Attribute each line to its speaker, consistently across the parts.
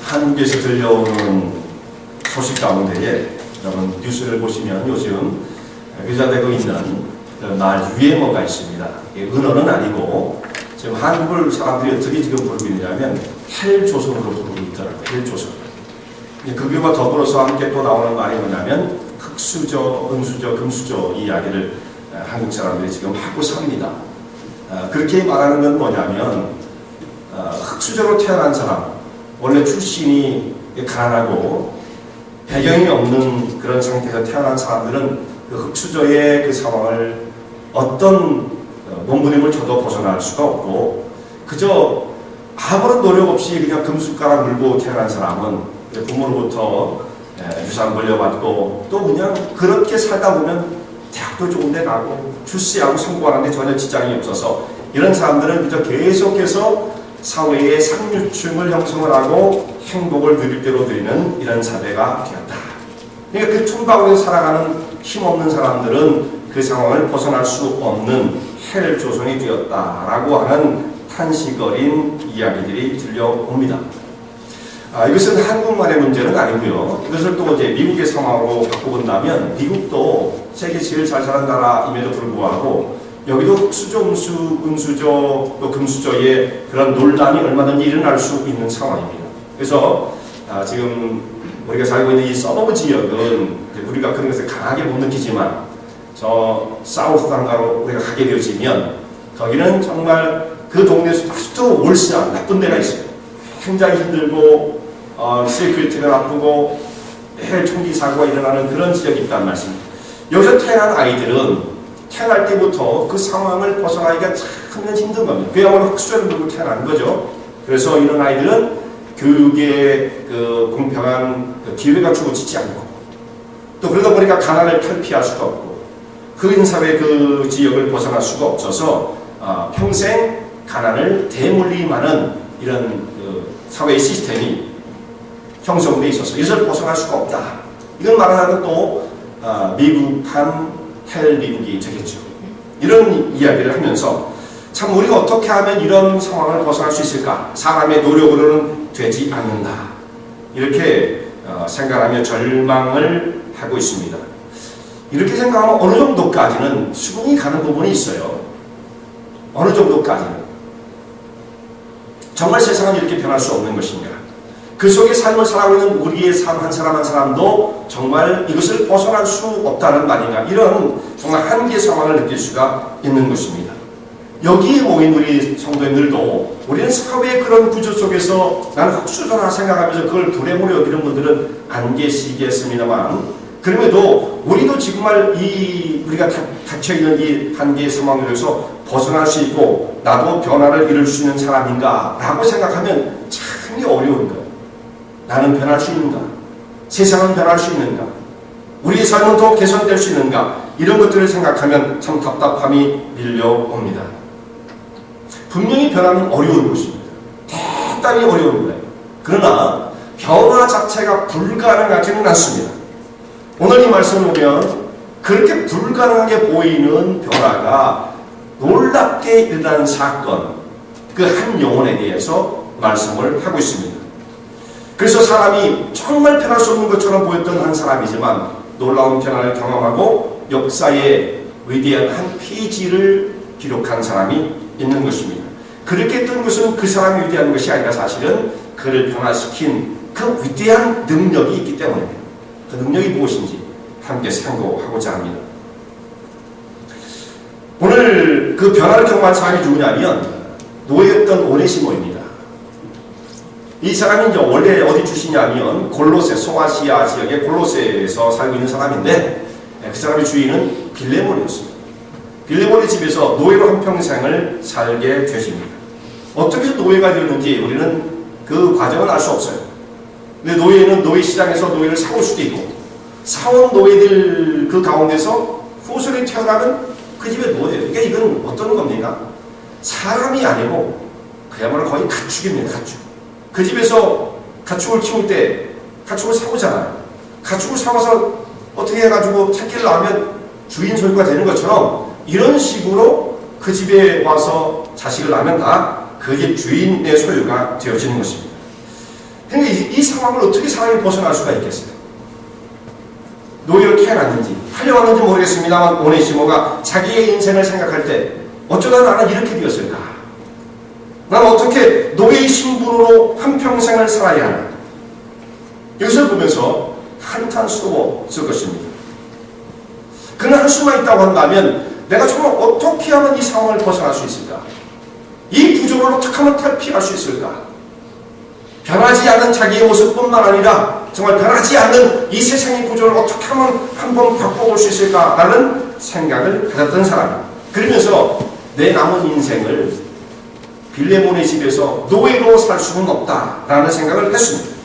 Speaker 1: 한국에서 들려오는 소식 가운데에 여러분 뉴스를 보시면 요즘 회자되고 있는 말 유행어가 있습니다. 은어는 아니고 지금 한국을 사람들이 어떻게 지금 부르고 있느냐면 헬조선으로 부르고 있더라고요. 헬조선. 그거와 더불어서 함께 또 나오는 말이 뭐냐면 흑수저, 은수저, 금수저 이야기를 한국 사람들이 지금 하고 삽니다. 그렇게 말하는 건 뭐냐면 흑수저로 태어난 사람, 원래 출신이 가난하고 배경이 없는 그런 상태에서 태어난 사람들은 그 흑수저의 그 상황을 어떤 몸부림을 줘도 벗어날 수가 없고, 그저 아무런 노력 없이 그냥 금숟가락 물고 태어난 사람은 부모로부터 유산 물려받고 또 그냥 그렇게 살다 보면 대학도 좋은 데 가고 출세하고 성공하는데 전혀 지장이 없어서 이런 사람들은 그저 계속해서 사회의 상류층을 형성을 하고 행복을 누릴 대로 누리는 이런 사회가 되었다. 그러니까 그 틈 가운데 살아가는 힘없는 사람들은 그 상황을 벗어날 수 없는 헬조선이 되었다라고 하는 탄식 어린 이야기들이 들려옵니다. 이것은 한국말의 문제는 아니고요. 이것을 또 이제 미국의 상황으로 바꿔본다면 미국도 세계 제일 잘 사는 나라임에도 불구하고 여기도 흑수저, 은수저, 또 금수저의 그런 논란이 얼마든지 일어날 수 있는 상황입니다. 그래서 지금 우리가 살고 있는 이 서버브 지역은 우리가 그런 것을 강하게 못 느끼지만 저 사우스 상가로 우리가 가게 되어지면 거기는 정말 그 동네에서 아직도 월세가 나쁜 데가 있어요. 굉장히 힘들고 세큐리티가 나쁘고 매일 총기 사고가 일어나는 그런 지역이 있다는 말씀입니다. 여기서 태어난 아이들은 태어날 때부터 그 상황을 벗어나기가 참 힘든 겁니다. 그야말로 흑수저를 들고 태어난 거죠. 그래서 이런 아이들은 교육의 그 공평한 기회가 주어지지 않고 또 그러다 보니까 가난을 탈피할 수가 없고 흑인사회 그 지역을 벗어날 수가 없어서 평생 가난을 대물림하는 이런 그 사회의 시스템이 형성되어 있어서 이것을 벗어날 수가 없다. 이걸 말하는 또 미국한 헬미국이 되겠죠. 이런 이야기를 하면서 참 우리가 어떻게 하면 이런 상황을 벗어날 수 있을까? 사람의 노력으로는 되지 않는다. 이렇게 생각하며 절망을 하고 있습니다. 이렇게 생각하면 어느 정도까지는 수긍이 가는 부분이 있어요. 어느 정도까지는. 정말 세상은 이렇게 변할 수 없는 것인가? 그 속에 삶을 살아가고 있는 우리의 삶 한 사람 한 사람도 정말 이것을 벗어날 수 없다는 말인가? 이런 정말 한계의 상황을 느낄 수가 있는 것입니다. 여기에 모인 우리 성도님들도 우리는 사회의 그런 구조 속에서 나는 흑수저라 생각하면서 그걸 두려움으로 여기는 분들은 안 계시겠습니다만 그럼에도 우리도 정말 우리가 닫혀있는 이 한계의 상황에서 벗어날 수 있고 나도 변화를 이룰 수 있는 사람인가 라고 생각하면 참 어려운 거예요. 나는 변할 수 있는가? 세상은 변할 수 있는가? 우리의 삶은 더 개선될 수 있는가? 이런 것들을 생각하면 참 답답함이 밀려옵니다. 분명히 변화는 어려운 것입니다. 대단히 어려운 거예요. 그러나 변화 자체가 불가능하지는 않습니다. 오늘 이 말씀을 보면 그렇게 불가능하게 보이는 변화가 놀랍게 일어난 사건, 그 한 영혼에 대해서 말씀을 하고 있습니다. 그래서 사람이 정말 변할 수 없는 것처럼 보였던 한 사람이지만 놀라운 변화를 경험하고 역사의 위대한 한 페이지를 기록한 사람이 있는 것입니다. 그렇게 했던 것은 그 사람이 위대한 것이 아니라 사실은 그를 변화시킨 그 위대한 능력이 있기 때문입니다. 그 능력이 무엇인지 함께 상고하고자 합니다. 오늘 그 변화를 경험한 사람이 누구냐면 노예였던 오네시모입니다. 이 사람이 이제 원래 어디 출신이냐면 골로새, 소아시아 지역의 골로새에서 살고 있는 사람인데 그 사람의 주인은 빌레몬이었습니다. 빌레몬의 집에서 노예로 한평생을 살게 되십니다. 어떻게 노예가 되었는지 우리는 그 과정을 알 수 없어요. 근데 노예는 노예 시장에서 노예를 사올 수도 있고 사온 노예들 그 가운데서 후손이 태어나면 그 집의 노예예요. 그러니까 이건 어떤 겁니까? 사람이 아니고 그야말로 거의 가축입니다. 가축. 그 집에서 가축을 키울 때 가축을 사오잖아요. 가축을 사와서 어떻게 해가지고 새끼를 낳으면 주인 소유가 되는 것처럼 이런 식으로 그 집에 와서 자식을 낳으면 다 그 집 주인의 소유가 되어지는 것입니다. 그러니까 이 상황을 어떻게 사람이 벗어날 수가 있겠어요? 노예를 캐놨는지 하려왔는지 모르겠습니다만 오네시모가 자기의 인생을 생각할 때 어쩌다 나는 이렇게 되었을까? 나는 어떻게 노예의 신분으로 한평생을 살아야 하나? 여기서 보면서 한탄스러워 쓸 것입니다. 그는 할 수만 있다고 한다면 내가 정말 어떻게 하면 이 상황을 벗어날 수 있을까? 이 구조를 어떻게 하면 탈피할 수 있을까? 변하지 않는 자기의 모습뿐만 아니라 정말 변하지 않는 이 세상의 구조를 어떻게 하면 한번 바꿔볼 수 있을까라는 생각을 가졌던 사람입니다. 그러면서 내 남은 인생을 빌레몬의 집에서 노예로 살 수는 없다라는 생각을 했습니다.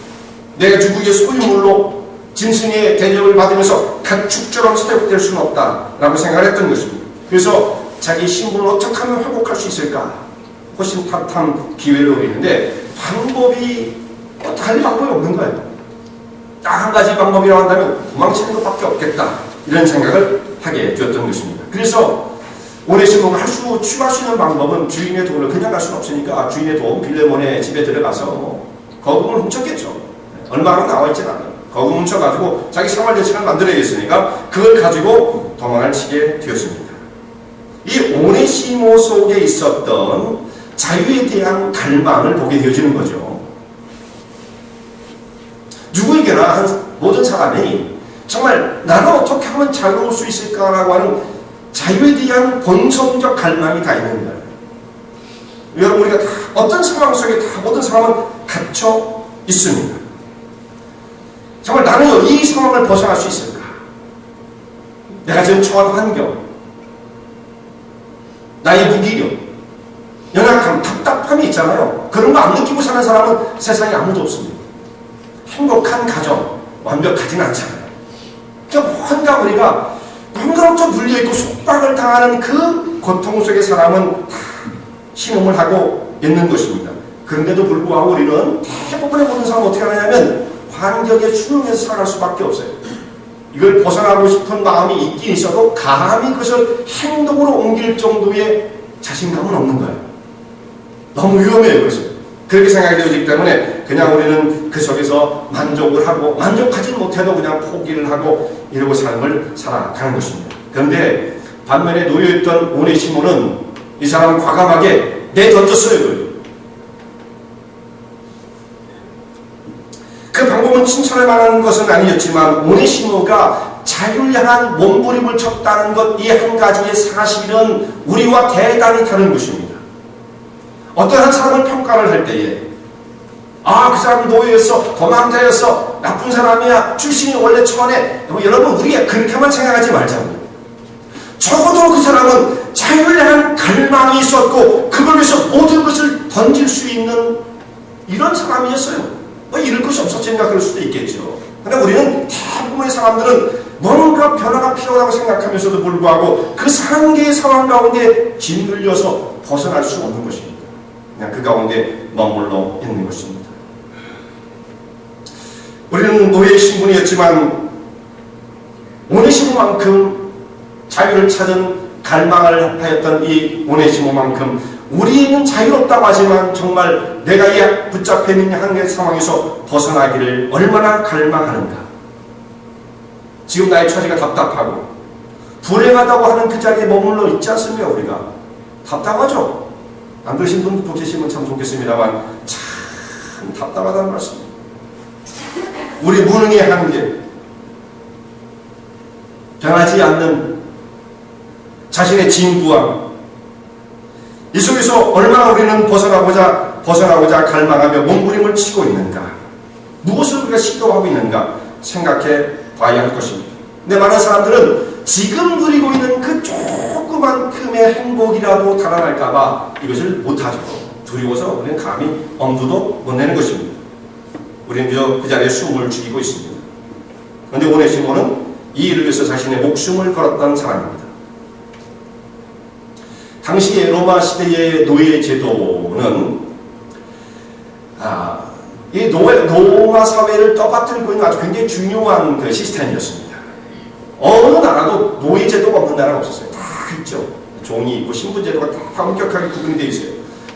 Speaker 1: 내가 누구의 소유물로 짐승의 대접을 받으면서 가축처럼 사육될 수는 없다라고 생각을 했던 것입니다. 그래서 자기 신분을 어떻게 하면 회복할 수 있을까? 호심탐탐 기회를 노리는데 방법이 다른 방법이 없는 거예요. 딱 한 가지 방법이라고 한다면 도망치는 것밖에 없겠다 이런 생각을 하게 되었던 것입니다. 그래서 오네시모가 취할 수 있는 방법은 주인의 돈을 그냥 갈 수는 없으니까 주인의 돈 빌레몬의 집에 들어가서 거금을 훔쳤겠죠. 얼마나 나와 있진 않아요. 거금 훔쳐가지고 자기 생활 대책을 만들어야겠으니까 그걸 가지고 도망을 치게 되었습니다. 이 오네시모 속에 있었던 자유에 대한 갈망을 보게 되어지는 거죠. 누구에게나 모든 사람이 정말 나는 어떻게 하면 자유로울 수 있을까라고 하는 자유에 대한 본성적 갈망이 다 있는 거예요. 여러분 우리가 다 어떤 상황 속에 다 모든 사람은 갇혀 있습니다. 정말 나는 이 상황을 벗어날 수 있을까? 내가 지금 처한 환경, 나의 무기력, 연약함, 답답함이 있잖아요. 그런 거 안 느끼고 사는 사람은 세상에 아무도 없습니다. 행복한 가정, 완벽하진 않잖아요. 그러니까 뭔가 우리가 뭔가로부터 눌려있고 속박을 당하는 그 고통 속의 사람은 다 신음을 하고 있는 것입니다. 그런데도 불구하고 우리는 대부분의 모든 사람은 어떻게 하냐면 환경에 순응해서 살아갈 수밖에 없어요. 이걸 벗어나고 싶은 마음이 있긴 있어도 감히 그것을 행동으로 옮길 정도의 자신감은 없는 거예요. 너무 위험해요. 그래서 그렇게 생각이 되어지기 때문에 그냥 우리는 그 속에서 만족을 하고 만족하지 못해도 그냥 포기를 하고 이러고 삶을 살아가는 것입니다. 그런데 반면에 놓여있던 오네시모는 이 사람을 과감하게 내던졌어요. 그 방법은 칭찬할 만한 것은 아니었지만 오네시모가 자유를 향한 몸부림을 쳤다는 것 이 한 가지의 사실은 우리와 대단히 다른 것입니다. 어떤 한 사람을 평가를 할 때에 그 사람은 노예였어, 도망자였어, 나쁜 사람이야, 출신이 원래 천해. 여러분 우리가 그렇게만 생각하지 말자고요. 적어도 그 사람은 자유를 향한 갈망이 있었고 그걸 위해서 모든 것을 던질 수 있는 이런 사람이었어요. 잃을 것이 없었으니까 그럴 수도 있겠죠. 그런데 우리는 대부분의 사람들은 뭔가 변화가 필요하다고 생각하면서도 불구하고 그 상계의 상황 가운데 짓눌려서 벗어날 수 없는 것입니다. 그냥 그 가운데 머물러 있는 것입니다. 우리는 노예의 신분이었지만 오네시모만큼 자유를 찾은 갈망을 하였던 이 오네시모만큼 우리는 자유롭다고 하지만 정말 내가 이 붙잡혀 있는 한계 상황에서 벗어나기를 얼마나 갈망하는가. 지금 나의 처지가 답답하고 불행하다고 하는 그 자리에 머물러 있지 않습니까? 우리가 답답하죠. 안 그러신 분도 계시면 참 좋겠습니다만 참 답답하다는 말씀입니다. 우리 무능의 한계, 변하지 않는 자신의 진부함, 이 속에서 얼마나 우리는 벗어나고자 갈망하며 몸부림을 치고 있는가, 무엇을 우리가 시도하고 있는가 생각해 봐야 할 것입니다. 근데 많은 사람들은 지금 누리고 있는 그 조그만큼의 행복이라도 달아날까봐 이것을 못하죠. 두려워서 우리는 감히 엄두도 못 내는 것입니다. 우리는 그 자리에 숨을 죽이고 있습니다. 그런데 오네시모는 이 일을 위해서 자신의 목숨을 걸었던 사람입니다. 당시의 로마 시대의 노예 제도는 이 로마 사회를 떠받들고 있는 아주 굉장히 중요한 그 시스템이었습니다. 어느 나라도 노예 제도가 없는 나라가 없었어요. 다 있죠. 종이 있고 신분 제도가 다 엄격하게 구분되어 있어요.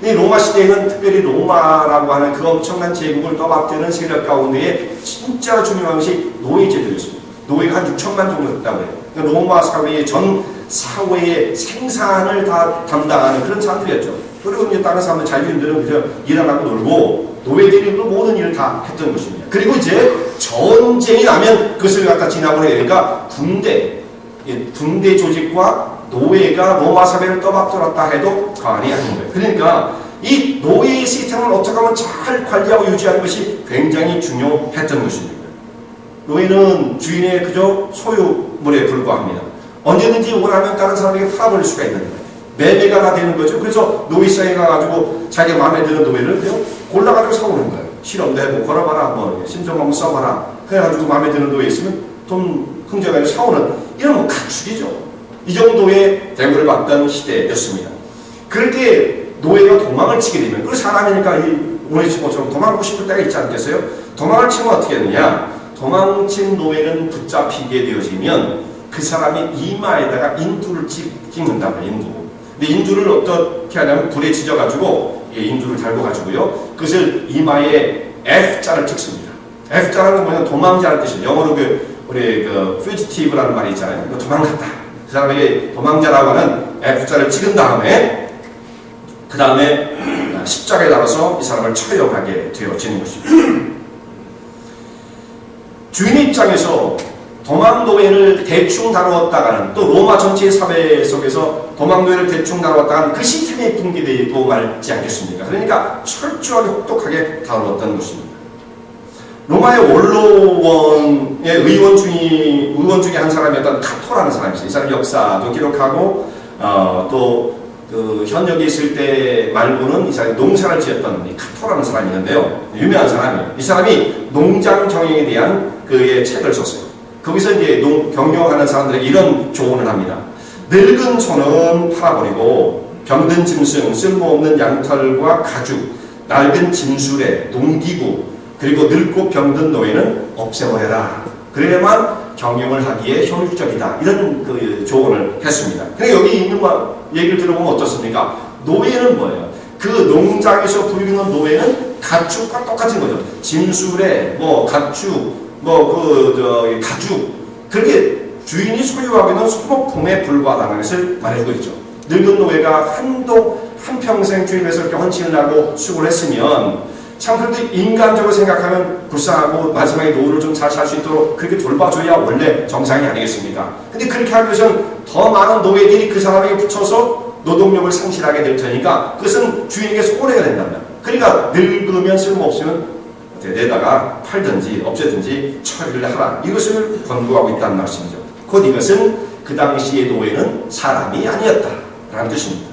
Speaker 1: 이 로마 시대에는 특별히 로마라고 하는 그 엄청난 제국을 떠받드는 세력 가운데에 진짜 중요한 것이 노예제도였습니다. 노예가 한 6천만 정도 됐다고 해요. 그러니까 로마 사회의 전 사회의 생산을 다 담당하는 그런 사람들이었죠. 그리고 이제 다른 사람들 자유인들은 그저 일하고 놀고 노예들이 모든 일을 다 했던 것입니다. 그리고 이제 전쟁이 나면 그것을 갖다 진압을 해야 되니까 군대 조직과 노예가 로마 사회를 떠받들었다 해도 과언이 아닌 거예요. 그러니까 이 노예의 시스템을 어떻게 하면 잘 관리하고 유지하는 것이 굉장히 중요했던 것입니다. 노예는 주인의 그저 소유물에 불과합니다. 언제든지 원하면 다른 사람에게 팔아버릴 수가 있는 거예요. 매매가 다 되는 거죠. 그래서 노예시장에 가가지고 자기가 마음에 드는 노예를 그냥 골라가지고 사오는 거예요. 실험도 해보고 걸어봐라, 뭐 심정 한번 써봐라. 그래가지고 마음에 드는 노예 있으면 돈 흥정해서 사오는 이런 가축이죠. 이 정도의 대우를 받던 시대였습니다. 그럴 때 노예가 도망을 치게 되면, 그 사람이니까 이 오네시모처럼 도망하고 싶을 때가 있지 않겠어요? 도망을 치면 어떻게 되느냐? 도망친 노예는 붙잡히게 되어지면 그 사람이 이마에다가 인두를 찍는다고요. 인두. 근데 인두를 어떻게 하냐면 불에 지져가지고 인두를 달고 가지고요. 그것을 이마에 F자를 찍습니다. F자라는 건 뭐냐면 도망자라는 뜻이에요. 영어로 우리 fugitive라는 말이 있잖아요. 도망갔다. 그 사람에게 도망자라고 하는 F자를 찍은 다음에 그 다음에 십자가에 달아서 이 사람을 처형하게 되어지는 것입니다. 주인 입장에서 도망 노예를 대충 다루었다가는, 또 로마 전체의 사회 속에서 도망 노예를 대충 다루었다가는 그 시스템이 붕괴되고 말지 않겠습니까? 그러니까 철저하게 혹독하게 다루었던 것입니다. 로마의 원로원의 의원 중에 한 사람이었던 카토라는 사람이 있어요. 이 사람 역사도 기록하고 또 그 현역에 있을 때 말고는 이 사람이 농사를 지었던 이 카토라는 사람이 있는데요. 유명한 사람이에요. 이 사람이 농장 경영에 대한 그의 책을 썼어요. 거기서 이제 경영하는 사람들에게 이런 조언을 합니다. 늙은 소는 팔아버리고 병든 짐승, 쓸모없는 양털과 가죽, 낡은 짐수레, 농기구, 그리고 늙고 병든 노예는 없애버려라. 그래야만 경영을 하기에 효율적이다. 이런 그 조언을 했습니다. 근데 여기 있는 얘기를 들어보면 어떻습니까? 노예는 뭐예요? 그 농장에서 부리는 노예는 가축과 똑같은 거죠. 짐수레, 가축, 가죽, 그렇게 주인이 소유하고 있는 소모품에 불과하다는 것을 말해주고 있죠. 늙은 노예가 한평생 주인에서 이렇게 헌신을 하고 수고를 했으면 참 그래도 인간적으로 생각하면 불쌍하고 마지막에 노후를 좀 잘 살 수 있도록 그렇게 돌봐줘야 원래 정상이 아니겠습니까? 근데 그렇게 하기 위해서는 더 많은 노예들이 그 사람에게 붙여서 노동력을 상실하게 될 테니까 그것은 주인에게 손해가 된다면, 그러니까 늙으면 쓸모없으면 내다가 팔든지 없애든지 처리를 하라. 이것을 권고하고 있다는 말씀이죠. 곧 이것은 그 당시의 노예는 사람이 아니었다라는 뜻입니다.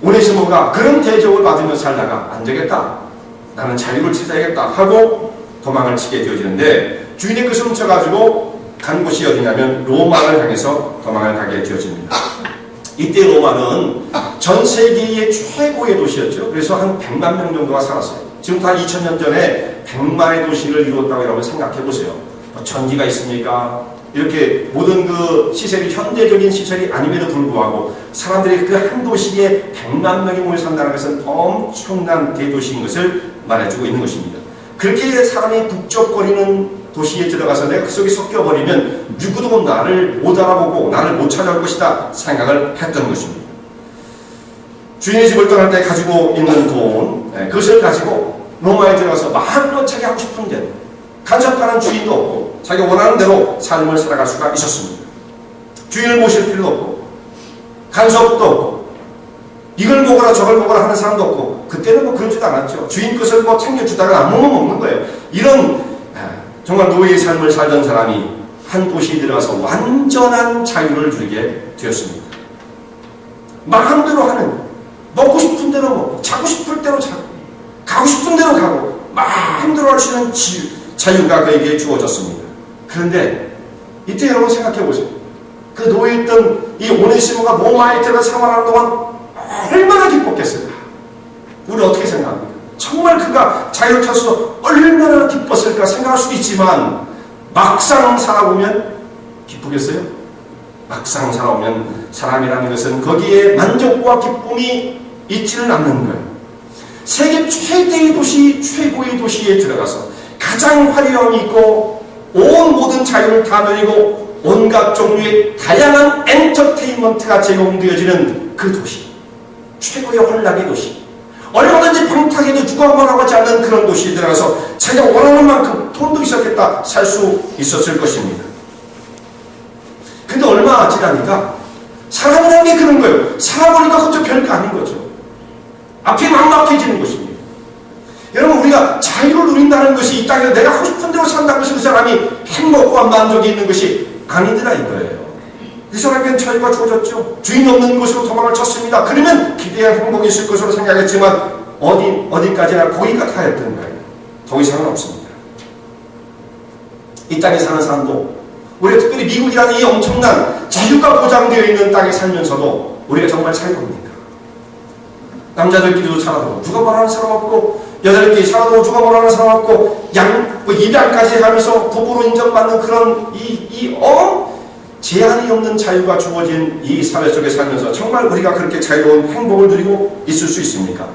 Speaker 1: 오네시모가 그런 대접을 받으면서 살다가 안 되겠다, 나는 자유를 찾아야겠다 하고 도망을 치게 되어지는데, 주인의 것을 훔쳐가지고 간 곳이 어디냐면 로마를 향해서 도망을 가게 되어집니다. 이때 로마는 전 세계의 최고의 도시였죠. 그래서 한 100만 명 정도가 살았어요. 지금부터 한 2000년 전에 100만의 도시를 이루었다고 여러분 생각해 보세요. 전기가 있습니까? 이렇게 모든 그 시설이 현대적인 시설이 아님에도 불구하고 사람들이 그 한 도시에 100만 명이 모여 산다는 것은 엄청난 대도시인 것을 말해주고 있는 것입니다. 그렇게 사람이 북적거리는 도시에 들어가서 내가 그 속에 섞여버리면 누구도 나를 못 알아보고 나를 못 찾아올 것이다 생각을 했던 것입니다. 주인의 집을 떠날 때 가지고 있는 돈, 그것을 가지고 로마에 들어가서 마음껏 자기 하고 싶은 대로, 간섭하는 주인도 없고 자기가 원하는 대로 삶을 살아갈 수가 있었습니다. 주인을 모실 필요도 없고 간섭도 없고 이걸 먹어라 저걸 먹어라 하는 사람도 없고, 그때는 그러지도 않았죠. 주인 것을 챙겨주다가 안 먹으면 먹는 거예요. 이런 정말 노예의 삶을 살던 사람이 한 도시에 들어가서 완전한 자유를 누리게 되었습니다. 마음대로 하는, 먹고 싶은 대로 먹고 자고 싶을 대로 자고 가고 싶은 대로 가고 마음대로 할 수 있는 자유가 그에게 주어졌습니다. 그런데 이때 여러분 생각해 보세요. 그 노예였던 이 오네시모가 로마에 들어가 생활하는 동안 얼마나 기뻤겠어요. 우리 어떻게 생각합니까? 정말 그가 자유를 타서 얼마나 기뻤을까 생각할 수도 있지만 막상 살아보면 기쁘겠어요? 막상 살아오면 사람이라는 것은 거기에 만족과 기쁨이 있지는 않는 거예요. 세계 최대의 도시, 최고의 도시에 들어가서 가장 화려함이 있고 온 모든 자유를 다 누리고 온갖 종류의 다양한 엔터테인먼트가 제공되어지는 그 도시, 최고의 환락의 도시, 얼마든지 방탕해도 누가 뭐라고 하지 않는 그런 도시에 들어가서 자기가 원하는 만큼 돈도 있었겠다 살 수 있었을 것입니다. 근데 얼마 지나니까 사람이라는 게 그런 거예요. 살아보니까 그것도 별거 아닌 거죠. 앞이 막막해지는 것입니다. 여러분, 우리가 자유를 누린다는 것이 이 땅에서 내가 하고 싶은 대로 산다는 것이 그 사람이 행복과 만족이 있는 것이 아니더라 이거예요. 이 사람에게는 자유가 주어졌죠. 주인이 없는 곳으로 도망을 쳤습니다. 그러면 기대한 행복이 있을 것으로 생각했지만 어디까지나 거기가 다였던 거예요. 더 이상은 없습니다. 이 땅에 사는 사람도, 우리가 특별히 미국이라는 이 엄청난 자유가 보장되어 있는 땅에 살면서도 우리가 정말 자유입니까? 남자들끼리도 살아도 누가 뭐라는 사람 없고, 여자들끼리 살아도 누가 뭐라는 사람 없고, 입양까지 하면서 부부로 인정받는 그런 제한이 없는 자유가 주어진 이 사회 속에 살면서 정말 우리가 그렇게 자유로운 행복을 누리고 있을 수 있습니까?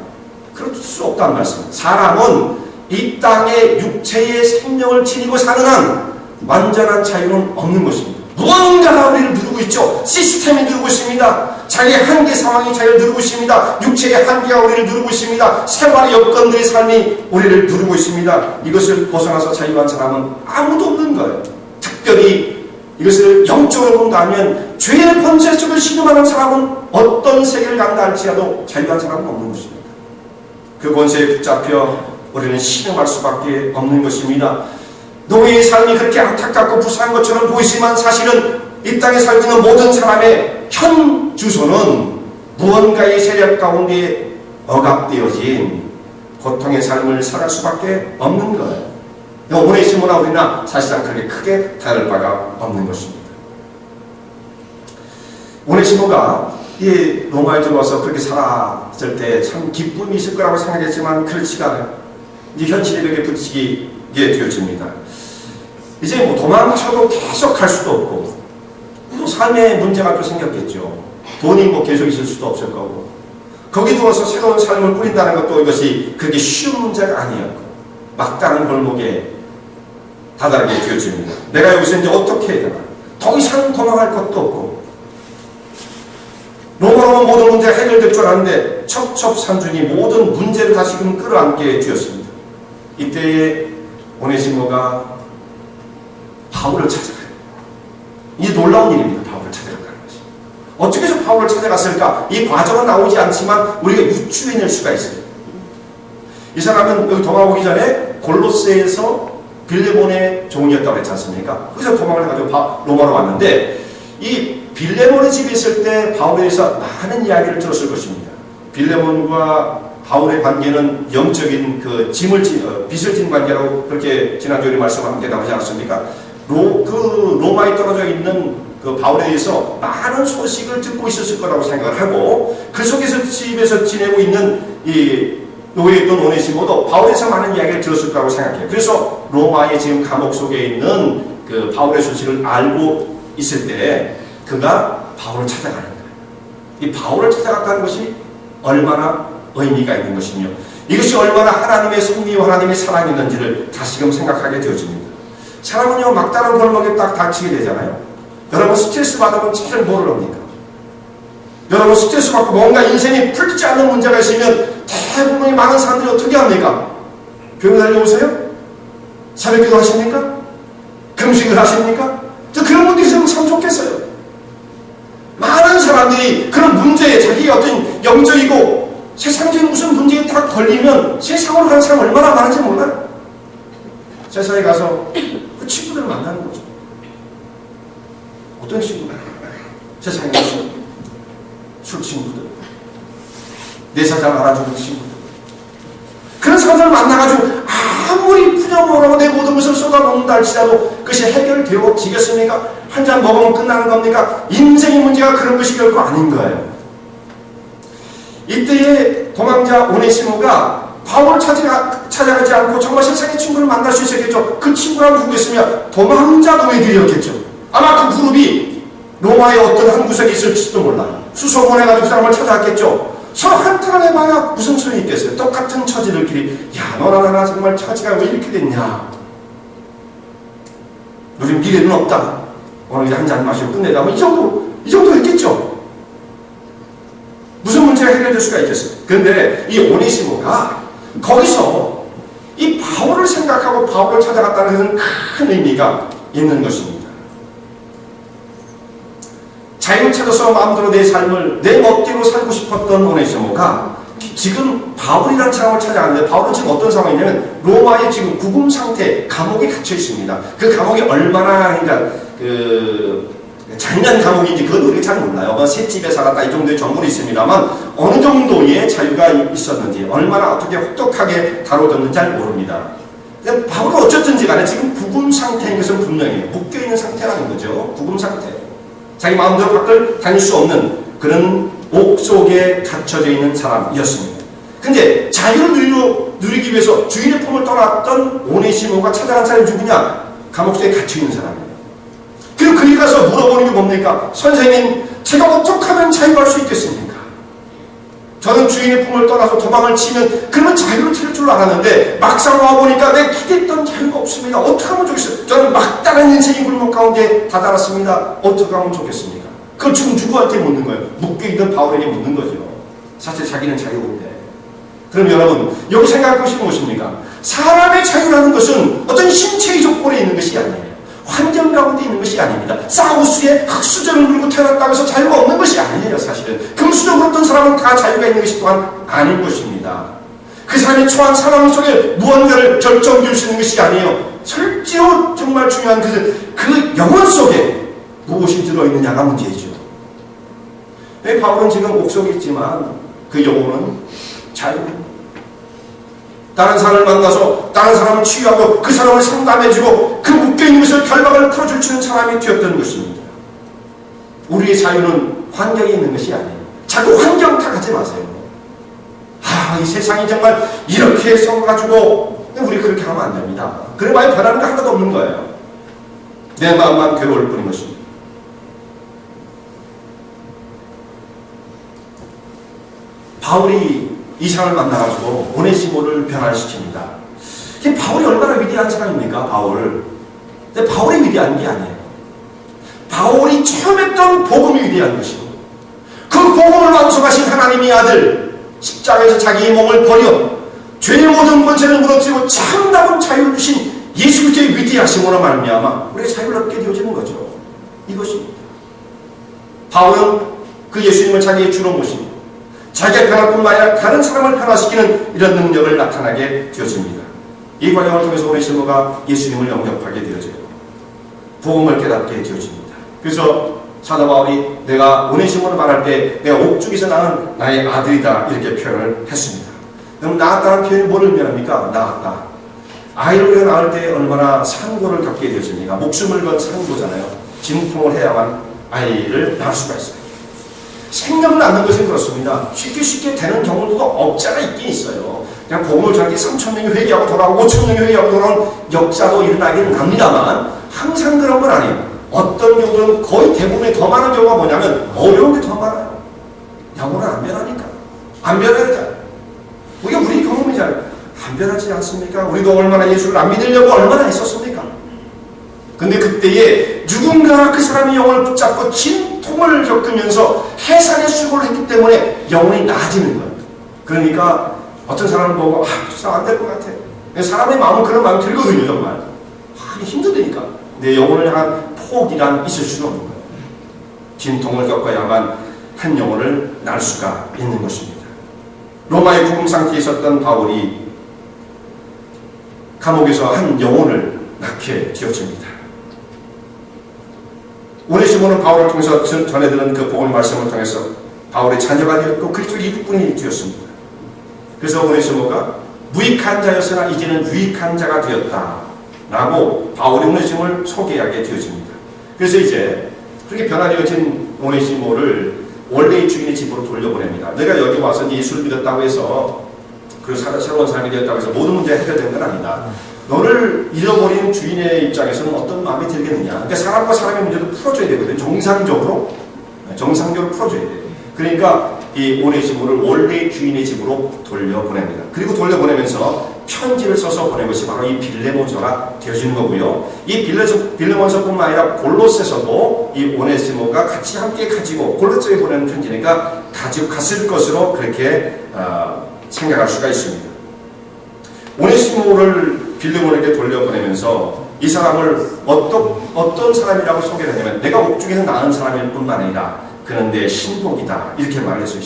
Speaker 1: 그럴 수 없다는 말씀. 사람은 이 땅에 육체의 생명을 지니고 사는 한 완전한 자유는 없는 것입니다. 무언가가 우리를 누르고 있죠. 시스템이 누르고 있습니다. 자기의 한계 상황이 자기를 누르고 있습니다. 육체의 한계가 우리를 누르고 있습니다. 생활의 여건들의 삶이 우리를 누르고 있습니다. 이것을 벗어나서 자유한 사람은 아무도 없는 거예요. 특별히 이것을 영적으로 본다면 죄의 권세 속을 신음하는 사람은 어떤 세계를 간다 할지라도 자유한 사람은 없는 것입니다. 그 권세에 붙잡혀 우리는 신음할 수밖에 없는 것입니다. 노예의 삶이 그렇게 안타깝고 불쌍한 것처럼 보이지만 사실은 이 땅에 살고 있는 모든 사람의 현 주소는 무언가의 세력 가운데 억압되어진 고통의 삶을 살아갈 수밖에 없는 거예요. 오네시모나 우리나 사실상 그렇게 크게 다를 바가 없는 것입니다. 오네시모가 이 로마에 들어와서 그렇게 살았을 때 참 기쁨이 있을 거라고 생각했지만 그렇지가 않아요. 이제 현실의 벽에 부딪히게 되어집니다. 이제 뭐 도망쳐도 계속 갈 수도 없고 또 삶의 문제가 또 생겼겠죠. 돈이 뭐 계속 있을 수도 없을 거고 거기 들어와서 새로운 삶을 꾸린다는 것도 이것이 그렇게 쉬운 문제가 아니었고 막다른 골목에 다다르게 되어집니다. 내가 여기서 이제 어떻게 해야 되나? 더 이상 도망갈 것도 없고 로마로는 모든 문제가 해결될 줄 알았는데 첩첩산중이 모든 문제를 다시금 끌어안게 되었습니다. 이때에 오네시모가 바울을 찾아가요. 이게 놀라운 일입니다. 바울을 찾아간다는 것이. 어떻게 해서 바울을 찾아갔을까? 이 과정은 나오지 않지만 우리가 유추해낼 수가 있어요. 이 사람은 여기 도망오기 전에 골로새에서 빌레몬의 종이었다고 했지 않습니까? 거기서 도망을 해가지고 로마로 왔는데 이 빌레몬의 집에 있을 때 바울에 대해서 많은 이야기를 들었을 것입니다. 빌레몬과 바울의 관계는 영적인 그 빚을 진 관계라고 그렇게 지난주에 말씀을 함께 나오지 않았습니까? 로마에 떨어져 있는 그 바울에 대해서 많은 소식을 듣고 있었을 거라고 생각을 하고 그 속에서 집에서 지내고 있는 이 노예였던 오네시모도 바울에서 많은 이야기를 들었을 거라고 생각해요. 그래서 로마의 지금 감옥 속에 있는 그 바울의 소식을 알고 있을 때 그가 바울을 찾아가는 거예요. 이 바울을 찾아갔다는 것이 얼마나 의미가 있는 것이며 이것이 얼마나 하나님의 섭리와 하나님의 사랑이 있는지를 다시금 생각하게 되어집니다. 사람은요 막다른 골목에 딱 닥치게 되잖아요. 여러분 스트레스 받으면 제일 뭐를 합니까? 여러분 스트레스 받고 뭔가 인생이 풀리지 않는 문제가 있으면 대부분의 많은 사람들이 어떻게 합니까? 교회 달려오세요? 새벽기도 하십니까? 금식을 하십니까? 그런 분들이 있으면 참 좋겠어요. 많은 사람들이 그런 문제에 자기가 어떤 영적이고 세상적인 무슨 문제에 딱 걸리면 세상으로 가는 사람 얼마나 많은지 몰라요. 세상에 가서 그 친구들을 만나는 거죠. 어떤 친구들? 세상에 가서 술 친구들, 내 사장 알아주는 친구들, 그런 사람들을 만나가지고 아무리 푸념하고 내 모든 것을 쏟아놓는다 할지라도 그것이 해결되어지겠습니까? 한 잔 먹으면 끝나는 겁니까? 인생의 문제가 그런 것이 결코 아닌 거예요. 이때에 도망자 오네시모가 바울을 찾아가지 않고 정말 세상의 친구를 만날 수 있었겠죠. 그 친구랑 누구였으면 도망자 노예들이었겠죠. 아마 그 그룹이 로마의 어떤 한 구석에 있을지도 몰라. 수소 보내가지고 그 사람을 찾아왔겠죠. 서로 한탄을 해봐야 무슨 소용이 있겠어요. 똑같은 처지들끼리 야 너나 나나 정말 처지가 왜 이렇게 됐냐. 우리 미래는 없다. 오늘 이제 한잔 마시고 끝내자. 뭐 이 정도 했겠죠. 무슨 문제가 해결될 수가 있겠어요. 그런데 이 오네시모가 거기서 이 바울을 생각하고 바울을 찾아갔다는 것은 큰 의미가 있는 것입니다. 자유를 찾아서 마음대로 내 삶을 내 멋대로 살고 싶었던 오네시모가 지금 바울이라는 사람을 찾아갔는데 바울은 지금 어떤 상황이냐면 로마의 지금 구금 상태, 감옥에 갇혀 있습니다. 그 감옥이 얼마나 그러니까 잔인한 감옥인지 그건 우리가 잘 몰라요. 셋집에 살았다 이 정도의 정보는 있습니다만 어느 정도의 자유가 있었는지 얼마나 어떻게 혹독하게 다뤄졌는지 잘 모릅니다. 근데 바울은 어쨌든지 간에 지금 구금 상태인 것은 분명해요. 묶여있는 상태라는 거죠. 구금 상태. 자기 마음대로 밖을 다닐 수 없는 그런 옥 속에 갇혀져 있는 사람이었습니다. 근데 자유를 누리기 위해서 주인의 품을 떠났던 오네시모가 찾아간 사람이 누구냐? 감옥 속에 갇혀있는 사람이에요. 그리고 그리 가서 물어보는 게 뭡니까? 선생님, 제가 어떻게 하면 자유할 수 있겠습니까? 저는 주인의 품을 떠나서 도망을 치면 그러면 자유를 찾을 줄 알았는데 막상 와보니까 내 기대했던 자유가 없습니다. 어떻게 하면 좋겠어요? 저는 막다른 인생의 굴목 가운데 다다랐습니다. 어떻게 하면 좋겠습니까? 그걸 지금 누구한테 묻는 거예요? 묶여있던 바울에게 묻는 거죠. 사실 자기는 자유인데. 그럼 여러분, 여기 생각할 것이 무엇입니까? 사람의 자유라는 것은 어떤 신체의 조건에 있는 것이 아니에요. 환경 가운데 있는 것이 아닙니다. 사우스에 흙수저를 물고 태어났다고 해서 자유가 없는 것이 아니에요. 사실은 금수저 물었던 사람은 다 자유가 있는 것이 또한 아닌 것입니다. 그 사람이 처한 상황 속에 무언가를 결정지을 수 있는 것이 아니에요. 실제로 정말 중요한 그 영혼 속에 무엇이 들어있느냐가 문제이죠. 바울은 지금 옥속에 있지만 그 영혼은 자유입니다. 다른 사람을 만나서 다른 사람을 치유하고 그 사람을 상담해주고 그 묶여있는 것을 결박을 풀어줄 수 있는 사람이 되었던 것입니다. 우리의 자유는 환경에 있는 것이 아니에요. 자꾸 환경 탓하지 마세요. 이 세상이 정말 이렇게 써가지고 우리 그렇게 하면 안 됩니다. 그래 많이 변하는 거 하나도 없는 거예요. 내 마음만 괴로울 뿐인 것입니다. 바울이 이상을 만나가지고 오네시모를 변화시킵니다. 바울이 얼마나 위대한 사람입니까? 바울. 근데 바울이 위대한 게 아니에요. 바울이 처음 했던 복음이 위대한 것이고 그 복음을 완성하신 하나님의 아들 십자가에서 자기의 몸을 버려 죄의 모든 권세를 무너뜨리고 참다운 자유를 주신 예수 그리스도의 위대하심으로 말미암아 우리가 자유를 얻게 되어지는 거죠. 이것입니다. 바울은 그 예수님을 자기의 주로 모시고 자기가 변할 뿐만 아니라 다른 사람을 변화시키는 이런 능력을 나타나게 되어집니다. 이 과정을 통해서 오네시모가 예수님을 영접하게 되어져요. 복음을 깨닫게 되어집니다. 그래서 사도 바울이 내가 오네시모를 말할 때 내가 옥중에서 낳은 나의 아들이다 이렇게 표현을 했습니다. 그럼 낳았다는 표현이 뭘 의미합니까? 낳았다. 아이를 낳을 때 얼마나 산고를 겪게 되어집니까? 목숨을 건 산고잖아요. 진통을 해야만 아이를 낳을 수가 있어요. 생명을 낳는 것은 그렇습니다. 쉽게 되는 경우도 없지 않아 있긴 있어요. 그냥 복음을 전하기 3,000명이 회개하고 돌아오고 5,000명이 회개하고 돌아오는 역사도 일어나기는 합니다만 항상 그런 건 아니에요. 어떤 경우는 거의 대부분의 더 많은 경우가 뭐냐면 어려운 게 더 많아요. 영혼은 안 변하니까. 안 변하니까. 우리가 우리 경험이잖아요. 안 변하지 않습니까? 우리도 얼마나 예수를 안 믿으려고 얼마나 했었습니까? 근데 그때에 누군가 그 사람의 영혼을 붙잡고 진통을 겪으면서 해산의 수고를 했기 때문에 영혼이 나아지는 거예요. 그러니까 어떤 사람을 보고 저 사람 안 될 것 같아. 사람의 마음은 그런 마음이 들거든요. 정말 힘들으니까 내 영혼을 향한 포기란 있을 수는 없는 거예요. 진통을 겪어야만 한 영혼을 낳을 수가 있는 것입니다. 로마의 구금 상태에 있었던 바울이 감옥에서 한 영혼을 낳게 되어집니다. 오네시모는 바울을 통해서 전해드는 그 복음의 말씀을 통해서 바울의 자녀가 되었고 그리스도의 일꾼이 되었습니다. 그래서 오네시모가 무익한 자였으나 이제는 유익한 자가 되었다 라고 바울이 오네시모를 소개하게 되어집니다. 그래서 이제 그렇게 변화되어진 오네시모를 원래의 주인의 집으로 돌려보냅니다. 내가 여기 와서 예수를 믿었다고 해서 그 새로운 사람이 되었다고 해서 모든 문제가 해결된 건 아니다. 너를 잃어버린 주인의 입장에서는 어떤 마음이 들겠느냐. 그러니까 사람과 사람의 문제도 풀어줘야 되거든요. 정상적으로 풀어줘야 돼요. 그러니까 이 오네시모를 원래 주인의 집으로 돌려보냅니다. 그리고 돌려보내면서 편지를 써서 보낸 것이 바로 이 빌레몬서가 되어지는 거고요. 이 빌레몬서뿐만 아니라 골로새서도 이 오네시모가 같이 함께 가지고 골로새에 보내는 편지니까 가지고 갔을 것으로 그렇게 생각할 수가 있습니다. 오네시모를 빌레몬에게 돌려보내면서 이 사람을 어떤 사람이라고 소개를 하냐면 내가 옥중에서 낳은 사람일 뿐만 아니라 그는 내 신복이다 이렇게 말했어요.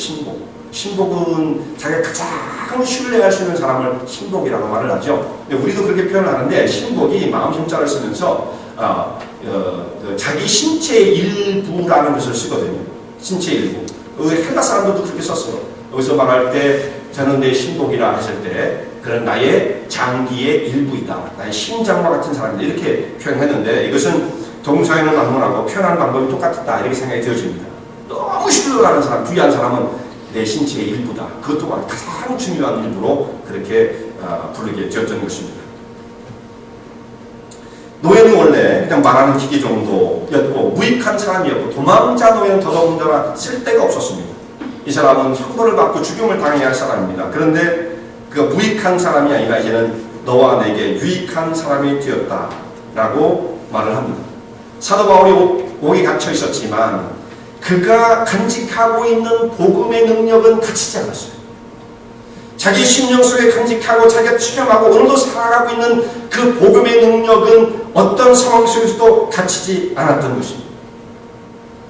Speaker 1: 신복은 자기가 가장 신뢰할 수 있는 사람을 신복이라고 말을 하죠. 근데 우리도 그렇게 표현을 하는데 신복이 마음 힘자를 쓰면서 자기 신체의 일부라는 것을 쓰거든요. 신체의 일부. 헬라 사람들도 그렇게 썼어요. 여기서 말할 때 저는 내 신복이라 했을 때 그는 나의 장기의 일부이다. 나의 심장과 같은 사람이다. 이렇게 표현했는데 이것은 동사에는 방문하고 표현하는 방법이 똑같다. 이렇게 생각이 되어집니다. 너무 신뢰하는 사람, 귀한 사람은 내 신체의 일부다. 그것 또한 가장 중요한 일부로 그렇게 부르게 되었던 것입니다. 노예는 원래 그냥 말하는 기계 정도였고 무익한 사람이었고 도망자 노예는 더더군다나 쓸데가 없었습니다. 이 사람은 형벌을 받고 죽임을 당해야 할 사람입니다. 그런데 그 무익한 사람이 아니라 이제는 너와 내게 유익한 사람이 되었다라고 말을 합니다. 사도 바울이 옥에 갇혀 있었지만 그가 간직하고 있는 복음의 능력은 갇히지 않았어요. 자기 심령 속에 간직하고 자기가 체험하고 오늘도 살아가고 있는 그 복음의 능력은 어떤 상황 속에서도 갇히지 않았던 것입니다.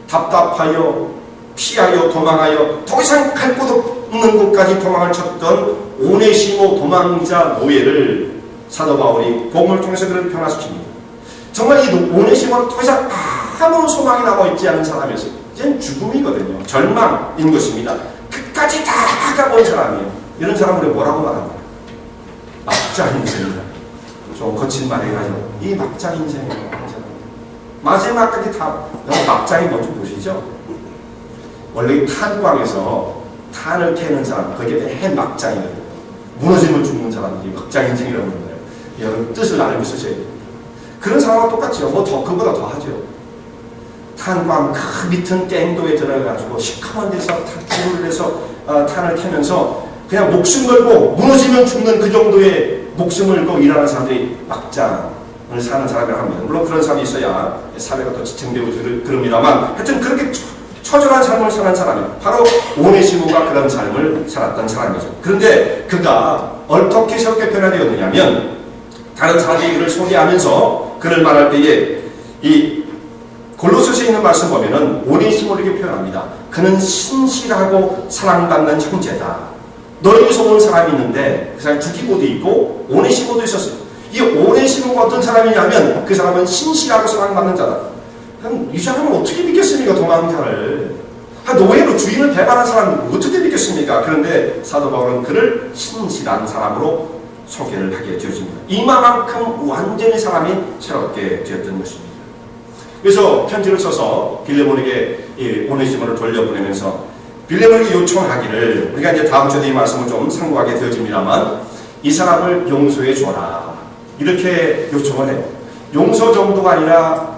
Speaker 1: 답답하여 피하여 도망하여 더 이상 갈 곳 없는 곳까지 도망을 쳤던 오네시모 도망자 노예를 사도 바울이 복음을 통해서 그를 변화시킵니다. 정말 이 오네시모는 더 이상 아무 소망이 남아있지 않은 사람이었어요. 이제는 죽음이거든요. 절망인 것입니다. 끝까지 다 가본 사람이에요. 이런 사람을 뭐라고 말합니까? 막장 인생이다. 좀 거친 말이라죠. 이 막장 인생이에요. 마지막까지 다 막장이 뭔지 보시죠? 원래 탄광에서 탄을 캐는 사람, 그게 해막장이거든요. 무너지면 죽는 사람들이 막장 인생이라고 그러나요? 여러분 뜻을 알고 쓰셔야 돼요. 그런 상황과 똑같죠. 뭐 더 그보다 더 하죠. 탄광 그 밑은 갱도에 들어가가지고 시커먼 데서 불을 내서 탄을 캐면서 그냥 목숨 걸고 무너지면 죽는 그 정도의 목숨을 걸고 일하는 사람들이 막장을 사는 사람이라고 합니다. 물론 그런 사람이 있어야 사회가 더 지탱되고 그럽니다만 하여튼 그렇게 처절한 삶을 사는 사람이에요. 바로 오네시모가 그런 삶을 살았던 사람이죠. 그런데 그가 어떻게 저렇게 변화되었느냐면 다른 사람이 그를 소개하면서 그를 말할 때에 이 골로새서에 있는 말씀 보면은 오네시모를 이렇게 표현합니다. 그는 신실하고 사랑받는 형제다. 너에게서 온 사람이 있는데 그 사람이 두기고도 있고 오네시모도 있었어요. 이 오네시모가 어떤 사람이냐면 그 사람은 신실하고 사랑받는 자다. 그럼 이 사람은 어떻게 믿겠습니까? 도망자를. 노예로 주인을 배반한 사람은 어떻게 믿겠습니까? 그런데 사도 바울은 그를 신실한 사람으로 소개를 하게 되어집니다. 이만큼 완전히 사람이 새롭게 되었던 것입니다. 그래서 편지를 써서 빌레몬에게 오네시모를 돌려보내면서 빌레몬에게 요청하기를 우리가 이제 다음 주에 이 말씀을 좀 상고하게 되어집니다만 이 사람을 용서해 줘라 이렇게 요청을 해요. 용서 정도가 아니라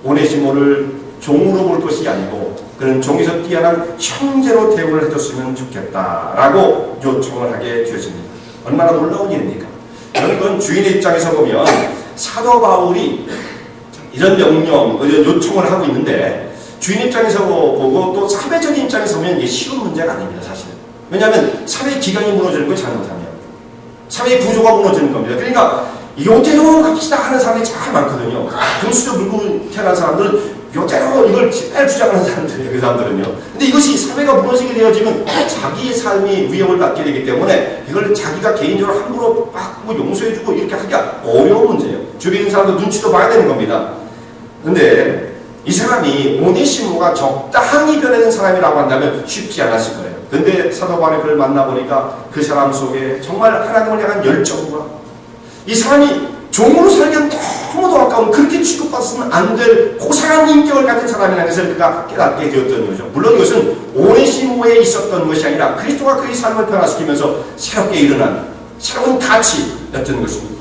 Speaker 1: 오네시모를 종으로 볼 것이 아니고 그는 종에서 뛰어난 형제로 대우를 해줬으면 좋겠다라고 요청을 하게 되어집니다. 얼마나 놀라운 일입니까? 여러분 주인의 입장에서 보면 사도 바울이 이런 명령, 이런 요청을 하고 있는데 주인 입장에서 보고 또 사회적인 입장에서 보면 이게 쉬운 문제가 아닙니다. 사실은. 왜냐하면 사회 기강이 무너지는 걸 잘못하면 사회 구조가 무너지는 겁니다. 그러니까 요대로 갑시다 하는 사람이 참 많거든요. 금수저 물고 태어난 사람들은 요대로 이걸 제일 주장하는 사람들이에요. 그 사람들은요. 근데 이것이 사회가 무너지게 되어지면 자기의 삶이 위협을 받게 되기 때문에 이걸 자기가 개인적으로 함부로 막 용서해주고 이렇게 하기가 어려운 문제예요. 주변에 있는 사람들 눈치도 봐야 되는 겁니다. 근데 이 사람이 오네시모가 적당히 변해는 사람이라고 한다면 쉽지 않았을 거예요. 근데 사도 바울이 그를 만나보니까 그 사람 속에 정말 하나님을 향한 열정과 이 사람이 종으로 살기엔 너무도 아까운 그렇게 취급받아서는 안 될 고상한 인격을 가진 사람이라는 것을 그가 깨닫게 되었던 거죠. 물론 이것은 오네시모에 있었던 것이 아니라 그리스도가 그의 삶을 변화시키면서 새롭게 일어난 새로운 가치였던 것입니다.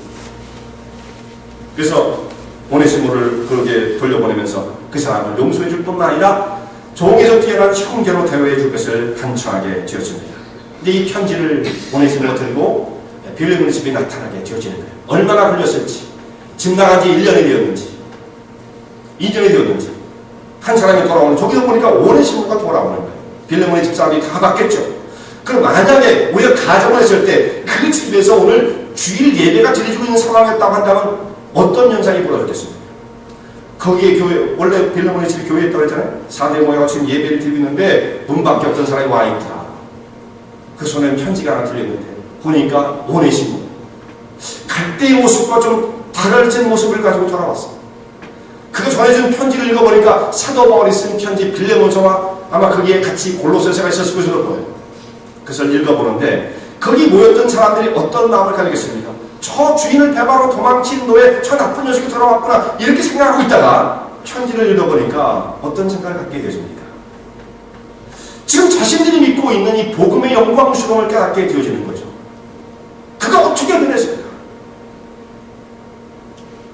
Speaker 1: 그래서 오네시모를 그렇게 돌려보내면서 그 사람을 용서해 줄 뿐만 아니라 종에서 뛰어난 형제로 대우해 줄 것을 간청하게 되어집니다. 근데 이 편지를 오네시모가 들고 빌레몬의 집에 나타나게 되어지는 거예요. 얼마나 걸렸을지, 집 나간 지 1년이 되었는지 2년이 되었는지 한 사람이 돌아오는, 저기서 보니까 오네시모가 돌아오는 거예요. 빌레몬의 집사람이 다 바뀌었죠. 그럼 만약에 우리가 가정을 했을 때 그 집에서 오늘 주일 예배가 드려지고 있는 상황이었다고 한다면 어떤 현상이 벌어졌겠습니까? 거기에 교회, 원래 빌레몬의 집이 교회에 있다고 했잖아요. 4대 모여가 지금 예배를 드리고 있는데 문 밖에 어떤 사람이 와 있다. 그 손에 편지가 하나 들려있는데 보니까 오네시모, 갈대의 모습과 좀 다른 모습을 가지고 돌아왔어. 그가 전해준 편지를 읽어보니까 사도 바울이 쓴 편지 빌레몬서와 아마 거기에 같이 골로새서가 있었을 것으로 보여요. 그것을 읽어보는데 거기 모였던 사람들이 어떤 마음을 가지겠습니까? 저 주인을 배반하고 도망친 너의 저 나쁜 녀석이 돌아왔구나 이렇게 생각하고 있다가 편지를 읽어보니까 어떤 생각을 갖게 되십니까? 지금 자신들이 믿고 있는 이 복음의 영광스러움을 깨닫게 되어지는 거죠. 그가 어떻게 변했습니까?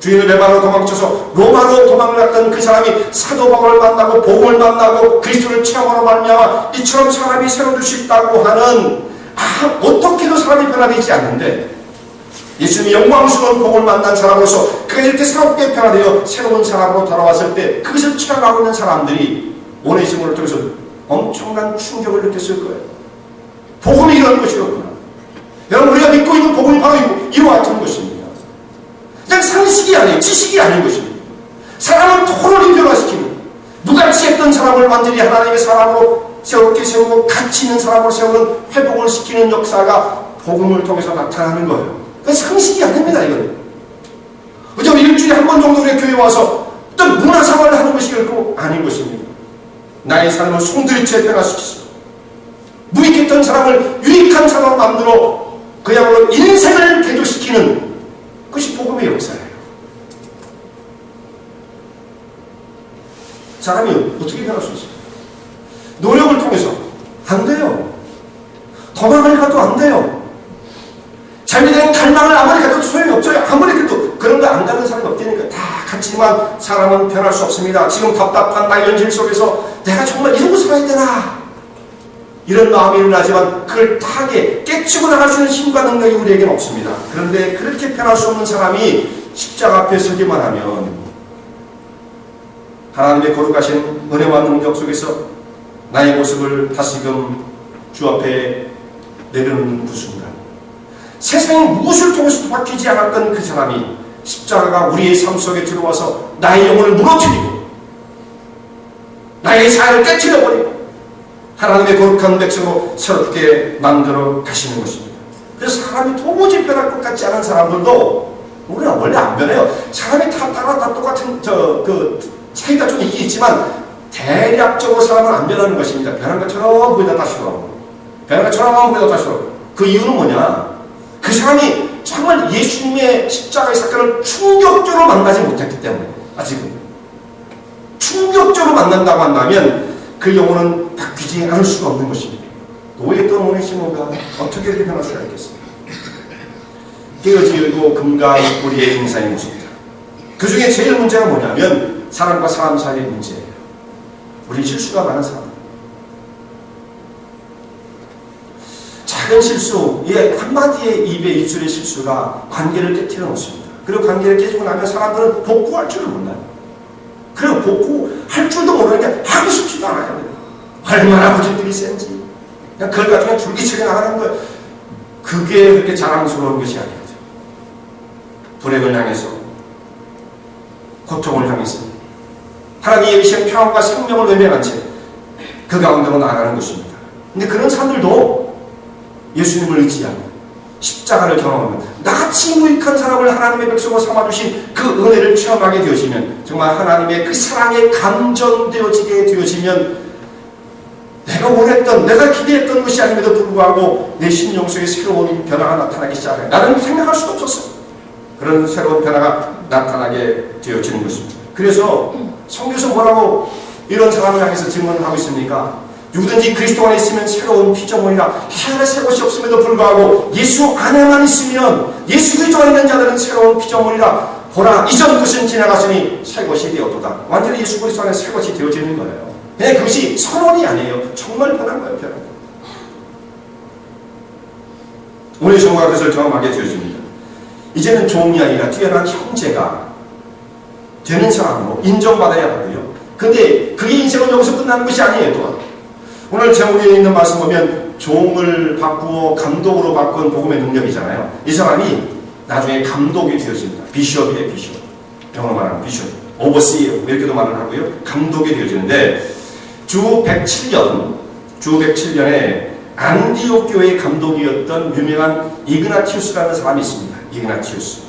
Speaker 1: 주인을 배반하고 도망쳐서 로마로 도망을 갔던 그 사람이 사도 바울을 만나고 복음을 만나고 그리스도를 체험하러 말미암아 이처럼 사람이 새로 될 수 있다고 하는, 어떻게도 사람이 변화되지 않는데 예수님이 영광스러운 복음을 만난 사람으로서 그가 이렇게 새롭게 변화되어 새로운 사람으로 돌아왔을 때 그것을 체험하고 있는 사람들이 오네시모를 통해서 엄청난 충격을 느꼈을 거예요. 복음이 이런 것이었구나. 여러분, 우리가 믿고 있는 복음이 바로 이와 같은 것입니다. 그냥 상식이 아니에요. 지식이 아닌 것입니다. 사람을 토론히 변화시키는, 무가치했던 사람을 완전히 하나님의 사람으로 새롭게 세우고 가치 있는 사람으로 세우는, 회복을 시키는 역사가 복음을 통해서 나타나는 거예요. 그건 상식이 아닙니다. 이거는 그저 일주일에 한 번 정도 우리 교회에 와서 어떤 문화생활을 하는 것이 결코 아닌 것입니다. 나의 삶을 송두리째 변화시키시고 무익했던 사람을 유익한 사람으로 만들어 그야말로 인생을 개조시키는 그것이 복음의 역사예요. 사람이 어떻게 변할 수 있어요? 노력을 통해서 안 돼요. 도망을 가도 안 돼요. 자기된 갈망을 아무리 가도 소용이 없어요. 아무리 그래도 그런 거 안 가는 사람이 없다니까. 다 같지만 사람은 변할 수 없습니다. 지금 답답한 나의 현실 속에서 내가 정말 이러고 살아야 되나? 이런 마음이 일어나지만 그걸 타게 깨치고 나갈 수 있는 힘과 능력이 우리에게는 없습니다. 그런데 그렇게 변할 수 없는 사람이 십자가 앞에 서기만 하면 하나님의 거룩하신 은혜와 능력 속에서 나의 모습을 다시금 주 앞에 내려놓는 그 순간, 세상이 무엇을 통해서도 바뀌지 않았던 그 사람이 십자가가 우리의 삶 속에 들어와서 나의 영혼을 무너뜨리고 나의 삶을 깨트려버리고 하나님의 거룩한 백성으로 새롭게 만들어 가시는 것입니다. 그래서 사람이 도무지 변할 것 같지 않은 사람들도 우리가 원래 안 변해요. 사람이 다 똑같은 차이가 좀 있지만 대략적으로 사람은 안 변하는 것입니다. 변한 것처럼 보이다 다시 돌아오고 변한 것처럼 보이다 다시 돌아오고. 그 이유는 뭐냐? 그 사람이 정말 예수님의 십자가의 사건을 충격적으로 만나지 못했기 때문에, 아직은 충격적으로 만난다고 한다면 그 영혼은 바뀌지 않을 수가 없는 것입니다. 노예했던 오네시모가 어떻게 이렇게 변할 수가 있겠습니까? 깨어지고 금과 우리의 인사의 모습이다. 그 중에 제일 문제가 뭐냐면 사람과 사람 사이의 문제예요. 우리 실수가 많은 사람. 작은 실수, 한마디의 입의 입술의 실수가 관계를 깨뜨려 놓습니다. 그리고 관계를 깨지고 나면 사람들은 복구할 줄을 몰라요. 그리고 복구할 줄도 모르는 게 하고 싶지도 않아요. 얼마나 고집들이 센지. 그냥 그걸 가지고 줄기차게 나가는 거예요. 그게 그렇게 자랑스러운 것이 아니거든요. 불행을 향해서, 고통을 향해서, 하나님의 위시한 평안과 생명을 외면한 채 그 가운데로 나아가는 것입니다. 근데 그런 사람들도 예수님을 의지하고 십자가를 경험하면 나같이 무익한 사람을 하나님의 백성으로 삼아주신 그 은혜를 체험하게 되어지면, 정말 하나님의 그 사랑에 감전되어지게 되어지면 내가 원했던, 내가 기대했던 것이 아님에도 불구하고 내 심령 속에 새로운 변화가 나타나기 시작해요. 나는 생각할 수도 없었어요. 그런 새로운 변화가 나타나게 되어지는 것입니다. 그래서 성경에서 뭐라고 이런 사람을 향해서 증언을 하고 있습니까? 누구든지 그리스도 안에 있으면 새로운 피조물이라. 하늘에 새 것이 없음에도 불구하고 예수 안에만 있으면, 예수 그리스도 안에 있는 자들은 새로운 피조물이라. 보라, 이전 것은 지나갔으니 새 것이 되었도다. 완전히 예수 그리스도 안에 새 것이 되어지는 거예요. 네, 그것이 선언이 아니에요. 정말 편한 거예요. 편한 거. 오늘 정말 그것을 경험하게 되어집니다. 이제는 종이 아니라 뛰어난 형제가 되는 사람으로 인정받아야 하고요. 근데 그의 인생은 여기서 끝나는 것이 아니에요. 또한 오늘 제목에 있는 말씀 보면 종을 바꾸어 감독으로 바꾼 복음의 능력이잖아요. 이 사람이 나중에 감독이 되어집니다. 비숍이에요. 비숍. 영어로 말하는 비숍. 오버시어 이렇게도 말을 하고요. 감독이 되어지는데 주 107년에 안디옥 교회의 감독이었던 유명한 이그나티우스라는 사람이 있습니다. 이그나티우스.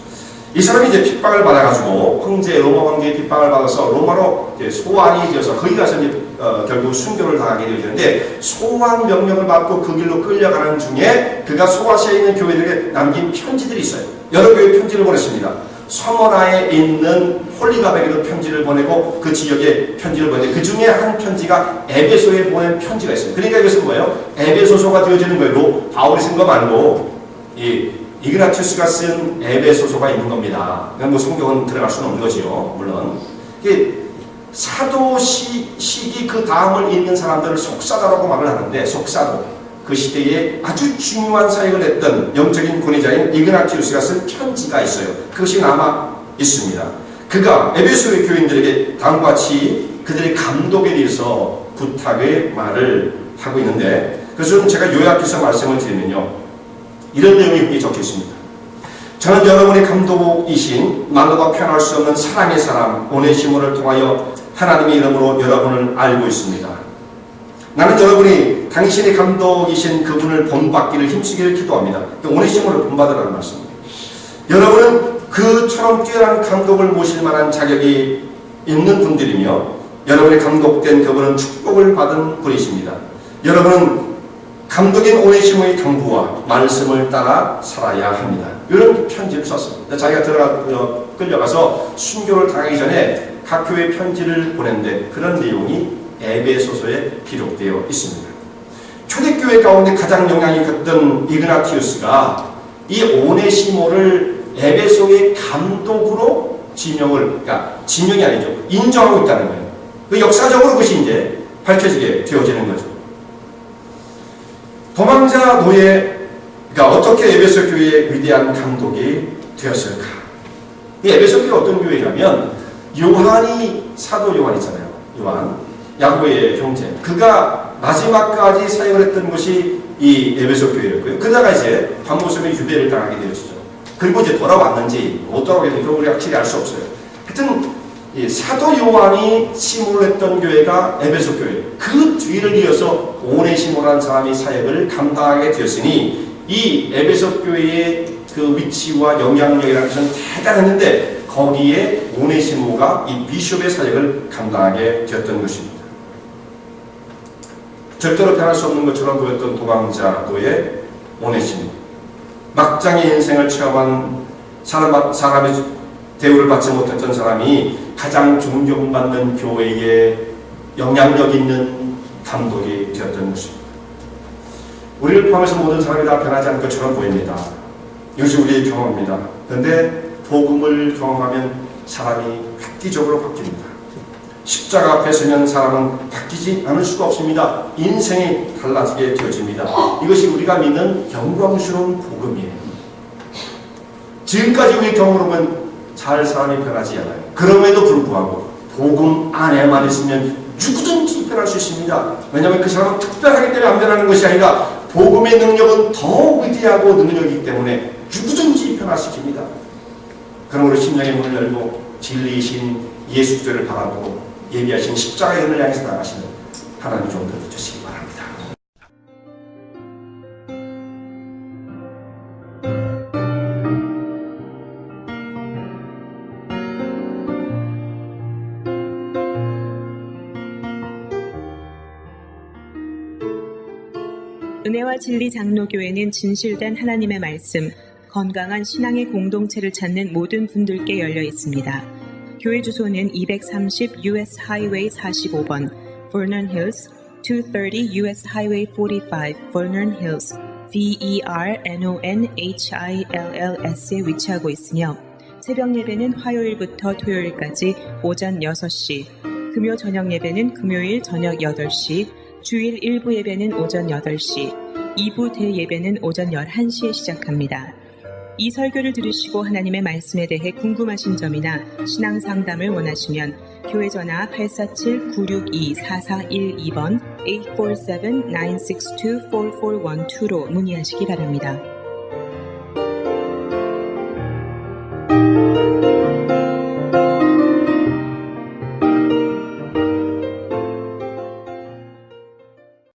Speaker 1: 이 사람이 이제 핍박을 받아가지고 로마 황제의 핍박을 받아서 로마로 이제 소환이 되어서 거기 가서 이제 결국 순교를 당하게 되어지는데 소환 명령을 받고 그 길로 끌려가는 중에 그가 소아시아에 있는 교회들에게 남긴 편지들이 있어요. 여러 교회 편지를 보냈습니다. 서머나에 있는 홀리가백에도 편지를 보내고 그 지역에 편지를 보내는데 그 중에 한 편지가 에베소에 보낸 편지가 있어요. 그러니까 이것은 뭐예요? 에베소서가 되어지는 거예요. 바울이 쓴 거 말고 이그나티우스가 쓴 에베소서가 있는 겁니다. 뭐 성경은 들어갈 수는 없는 거지요. 물론 사도 시기 그 다음을 읽는 사람들을 속사다라고 말을 하는데 속사도 그 시대에 아주 중요한 사역을 했던 영적인 권위자인 이그나티우스가 쓴 편지가 있어요. 그것이 남아 있습니다. 그가 에베소의 교인들에게 다음과 같이 그들의 감독에 대해서 부탁의 말을 하고 있는데 그것은 제가 요약해서 말씀을 드리면요. 이런 내용이 여기 적혀 있습니다. 저는 여러분의 감독이신 말로가 표현할 수 없는 사랑의 사람 오네시모를 통하여 하나님의 이름으로 여러분을 알고 있습니다. 나는 여러분이 당신의 감독이신 그분을 본받기를 힘쓰기를 기도합니다. 오네시모를 본받으라는 말씀입니다. 여러분은 그처럼 뛰어난 감독을 모실 만한 자격이 있는 분들이며 여러분의 감독된 그분은 축복을 받은 분이십니다. 여러분은 감독인 오네시모의 당부와 말씀을 따라 살아야 합니다. 이런 편지를 썼습니다. 자기가 끌려가서 순교를 당하기 전에 각 교회 편지를 보냈는데 그런 내용이 에베소서에 기록되어 있습니다. 초대교회 가운데 가장 영향이 컸던 이그나티우스가 이 오네시모를 에베소의 감독으로 그러니까 지명이 아니죠. 인정하고 있다는 거예요. 그 역사적으로 그것이 이제 밝혀지게 되어지는 거죠. 도망자 노예가 어떻게 에베소 교회의 위대한 감독이 되었을까? 이 에베소 교회가 어떤 교회냐면 요한이 사도 요한이잖아요. 요한 야고보의 형제. 그가 마지막까지 사역을 했던 것이 이 에베소 교회였고요. 그러다가 이제 반모섬에 유배를 당하게 되었죠. 그리고 이제 돌아왔는지 못 돌아오겠는지 그런 걸 확실히 알 수 없어요. 하여튼 이 사도 요한이 시무를 했던 교회가 에베소 교회. 그 뒤를 이어서 오네시모라는 사람이 사역을 감당하게 되었으니 이 에베소 교회의 그 위치와 영향력이라는 것은 대단했는데 거기에 오네시모가 이 비숍의 사역을 감당하게 되었던 것입니다. 절대로 변할 수 없는 것처럼 보였던 도망자도의 오네시모. 막장의 인생을 체험한 사람의 대우를 받지 못했던 사람이 가장 존경받는 교회에 영향력 있는 감독이 되었던 것입니다. 우리를 포함해서 모든 사람이 다 변하지 않을 것처럼 보입니다. 이것이 우리의 경험입니다. 그런데 복음을 경험하면 사람이 획기적으로 바뀝니다. 십자가 앞에 서면 사람은 바뀌지 않을 수가 없습니다. 인생이 달라지게 되어집니다. 이것이 우리가 믿는 영광스러운 복음이에요. 지금까지 우리 경험으로는 잘 사람이 변하지 않아요. 그럼에도 불구하고 복음 안에만 있으면 누구든지 변할 수 있습니다. 왜냐하면 그 사람은 특별하기 때문에 안 변하는 것이 아니라 복음의 능력은 더 위대하고 능력이기 때문에 누구든지 변화시킵니다. 그러므로 심령의 문을 열고 진리이신 예수 그리스도를 바라보고 예비하신 십자가의 은을 향해서 나가시는 하나님 종들 되시기 바랍니다.
Speaker 2: 은혜와 진리 장로교회는 진실된 하나님의 말씀, 건강한 신앙의 공동체를 찾는 모든 분들께 열려 있습니다. 교회 주소는 230 US Highway 45번, Vernon Hills, 230 US Highway 45, Vernon Hills, VERNONHILLS에 위치하고 있으며 새벽 예배는 화요일부터 토요일까지 오전 6시, 금요 저녁 예배는 금요일 저녁 8시, 주일 일부 예배는 오전 8시, 2부 대예배는 오전 11시에 시작합니다. 이 설교를 들으시고 하나님의 말씀에 대해 궁금하신 점이나 신앙 상담을 원하시면 교회 전화 847-962-4412번 847-962-4412로 문의하시기 바랍니다.